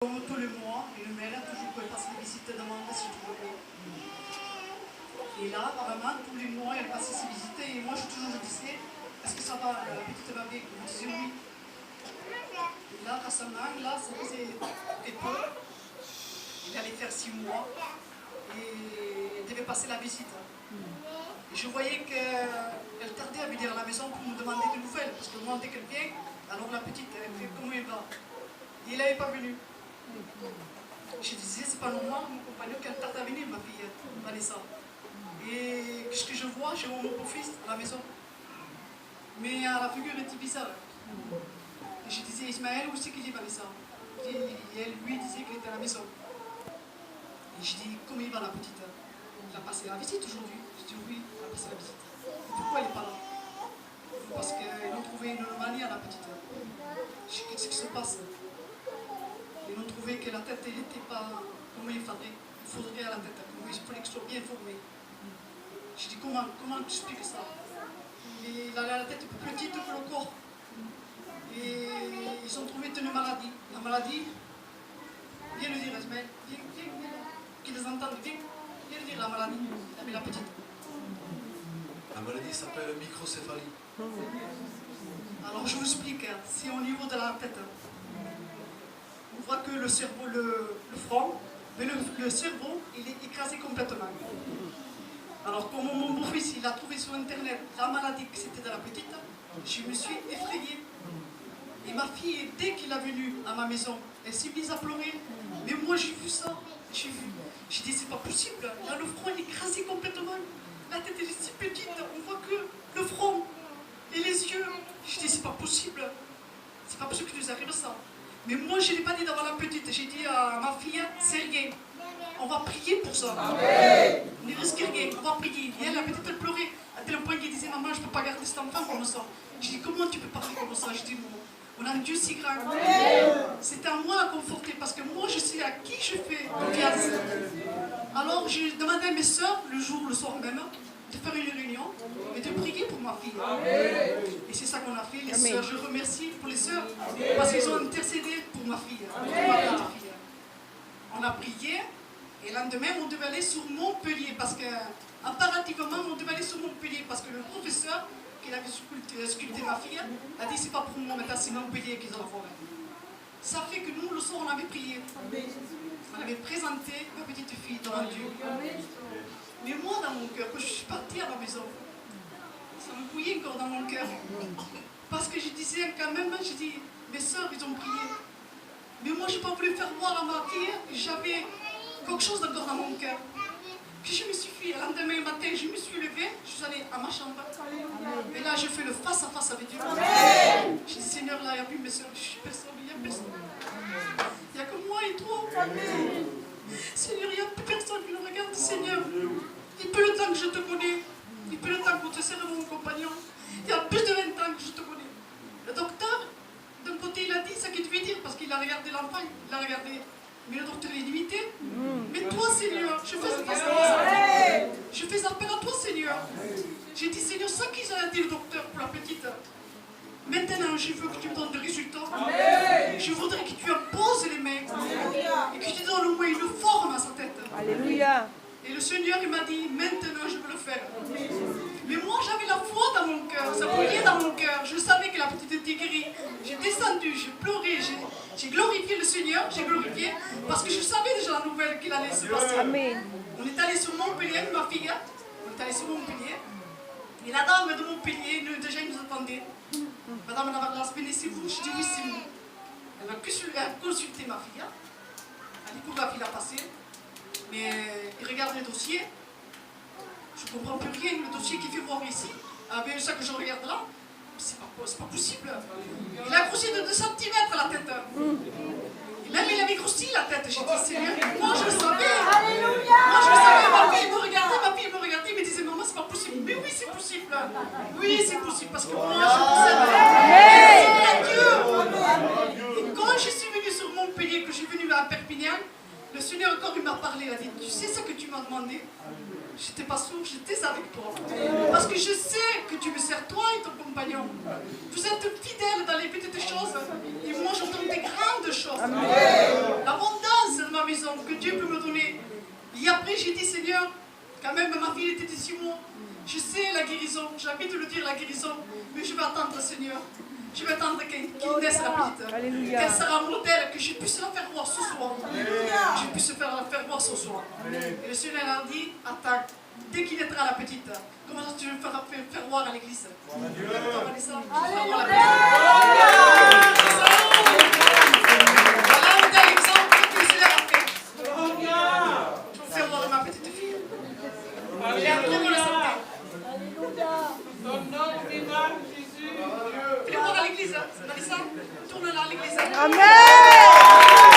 Tous les mois, une mère toujours pour passer des visites demande si tu veux. Et là, apparemment, tous les mois, elle passait ses visites et moi, je disais, est-ce que ça va, la petite va bien? Je disais oui. Et là, récemment, là, ça faisait très peu. Il allait faire 6 mois et elle devait passer la visite. Et je voyais qu'elle tardait à venir à la maison pour me demander des nouvelles. Parce que moi, dès qu'elle vient, alors la petite, elle fait comment elle va. Et il n'avait pas venu. Je disais, c'est pas normal, mon compagnon, qu'elle tarde à venir, ma fille, Vanessa. Et ce que je vois, j'ai mon beau-fils à la maison. Mais la figure était bizarre. Et je disais, Ismaël, où c'est qu'il est, Vanessa? Et elle, lui, disait qu'il était à la maison. Et je dis, comment il va, la petite? Il a passé la visite aujourd'hui. Je dis, oui, il a passé la visite. Et pourquoi elle n'est pas là? Parce qu'ils ont trouvé une anomalie à la petite. Je dis, qu'est-ce qui se passe? Ils ont trouvé que la tête n'était pas comme il faudrait. Il faudrait à la tête, il fallait que je sois bien formé. Je dis, comment tu expliques ça? Et il a la tête plus petite que le corps. Et ils ont trouvé une maladie. La maladie, viens le dire, Esmel, viens, qu'ils les entendent, viens le dire la maladie, mais la petite. La maladie s'appelle microcéphalie. Alors je vous explique, c'est au niveau de la tête. On voit que le cerveau, le front, mais le cerveau, il est écrasé complètement. Alors, comme mon beau-fils, il a trouvé sur Internet la maladie que c'était de la petite, je me suis effrayée. Et ma fille, dès qu'il est venu à ma maison, elle s'est mise à pleurer. Mais moi, j'ai vu ça. J'ai dit, c'est pas possible. Là, le front, il est écrasé complètement. La tête, elle est si petite. On voit que le front et les yeux. Je dis, c'est pas possible. C'est pas possible qu'il nous arrive ça. Mais moi, je n'ai pas dit d'avoir la petite. J'ai dit à ma fille, c'est rien. On va prier pour ça. Amen. On ne risque rien, on va prier. Et elle, la petite, elle pleurait. À tel point qu'elle disait, maman, je ne peux pas garder cet enfant comme ça. Je dis, comment tu peux parler comme ça? Je dis, on a un Dieu si grand. C'est à moi de la conforter parce que moi, je sais à qui je fais confiance. Alors, j'ai demandé à mes soeurs, le soir même, de faire une réunion et de prier pour ma fille. Et c'est ça qu'on a fait, les sœurs. Je remercie pour les sœurs parce qu'ils ont intercédé pour ma fille, pour ma petite fille. On a prié et le lendemain, on devait aller sur Montpellier parce que, impérativement, on devait aller sur Montpellier parce que le professeur qui avait sculpté ma fille a dit c'est pas pour moi, maintenant c'est Montpellier qu'ils ont fait. Ça fait que nous, le soir, on avait prié. On avait présenté ma petite fille devant Dieu. Mais moi, dans mon cœur, quand je suis partie à la maison, ça me bouillait encore dans mon cœur. Parce que je disais quand même, je dis, mes soeurs, ils ont prié. Mais moi, je n'ai pas voulu faire voir à ma fille que j'avais quelque chose encore dans mon cœur. Puis je me suis fait, le lendemain matin, je me suis levée, je suis allée à ma chambre. Et là, j'ai fait le face à face avec Dieu. J'ai dit, Seigneur, là, il n'y a plus mes soeurs, je suis personne, il n'y a personne. Il n'y a que moi et toi. Seigneur, il n'y a plus personne qui nous regarde, Seigneur. Depuis le temps que je te connais, depuis le temps qu'on te sert mon compagnon, il y a plus de 20 ans que je te connais. Le docteur, d'un côté, il a dit ce qu'il devait dire parce qu'il a regardé l'enfant, il l'a regardé. Mais le docteur est limité. Mais toi, Seigneur, je fais appel. Je fais appel à toi, Seigneur. J'ai dit, Seigneur, ça qu'ils ont dit le docteur pour la petite. Maintenant, je veux que tu me donnes des résultats. Je voudrais que tu imposes les mains. Et que tu donnes au moins une forme à sa tête. Alléluia. Et le Seigneur, il m'a dit, maintenant, je veux le faire. Mais moi, j'avais la foi dans mon cœur. Ça brûlait dans mon cœur. Je savais que la petite était guérie. J'ai descendu, j'ai pleuré, j'ai glorifié le Seigneur, j'ai glorifié. Parce que je savais déjà la nouvelle qu'il allait se passer. Amen. On est allé sur Montpellier, ma fille. On est allé sur Montpellier. Et la dame de Montpellier, déjà, il nous attendait. Madame Navarras, c'est vous? Je dis oui, c'est vous. Elle a consulté ma fille. Elle dit pour la fille a passé. Mais il regarde le dossier. Je ne comprends plus rien. Le dossier qu'il fait voir ici, avec ça que je regarde là, c'est pas possible. Il a grossi de 2 cm la tête. Et même il avait grossi la tête. J'ai dit, Seigneur, moi je le savais. Moi je le savais. Ma fille me regardait, me disait, maman, c'est pas possible. Mais oui, c'est possible. Oui, c'est possible parce que moi je possède. C'est Dieu. Et quand je suis venue sur Montpellier, que je suis venue à Perpignan, Le Seigneur encore il m'a parlé, il a dit, tu sais ce que tu m'as demandé? J'étais pas sourd, j'étais avec toi. Parce que je sais que tu me sers, toi et ton compagnon. Vous êtes fidèles dans les petites choses. Et moi, je donne des grandes choses. L'abondance de ma maison que Dieu peut me donner. Et après, j'ai dit, Seigneur, quand même, ma fille était de 6 mois. Je sais la guérison, j'ai envie de le dire, la guérison. Mais je vais attendre, Seigneur. Je vais attendre qu'il naisse la petite. Qu'elle sera un modèle, que je puisse la faire voir ce soir. Que je puisse la faire voir ce soir. Et le Seigneur a dit, attends, dès qu'il naîtra la petite, comment tu veux faire voir à l'église? Voilà un bel exemple que le Seigneur a fait. Je vais faire voir ma petite fille. Il est en très bonne santé. Fais-le voir à l'église, Marissa. Tourne-la à l'église. Amen.